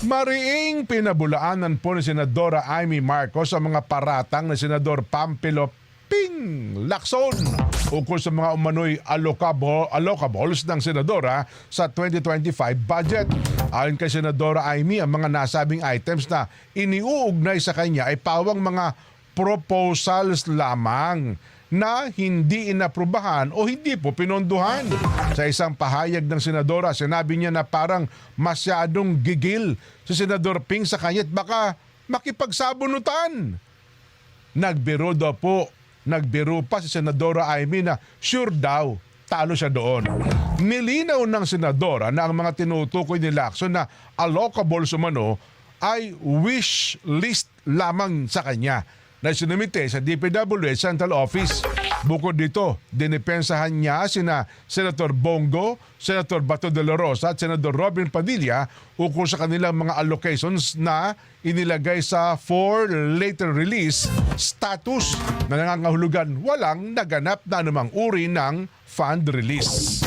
Mariing pinabulaanan po ni Senadora Amy Marcos sa mga paratang ni Senador Pampilo Ping Lacson ukol sa mga umano'y allocables ng Senadora sa 2025 budget. Ayon kay Senadora Amy, ang mga nasabing items na iniuugnay sa kanya ay pawang mga proposals lamang na hindi inaprubahan o hindi po pinondohan. Sa isang pahayag ng Senadora, sinabi niya na parang masyadong gigil si Senador Ping sa kanya at baka makipagsabunutan. Nagbiro pa si Senadora Amy na sure daw talo siya doon. Nilinaw ng Senadora na ang mga tinutukoy ni Lacson na allocables umano ay wish list lamang sa kanya na sinumite sa DPWH Central Office. Bukod dito, dinipensahan niya sina Senator Bongo, Senator Bato de la Rosa at Senator Robin Padilla ukol sa kanilang mga allocations na inilagay sa for later release status na nangangahulugan walang naganap na anumang uri ng fund release.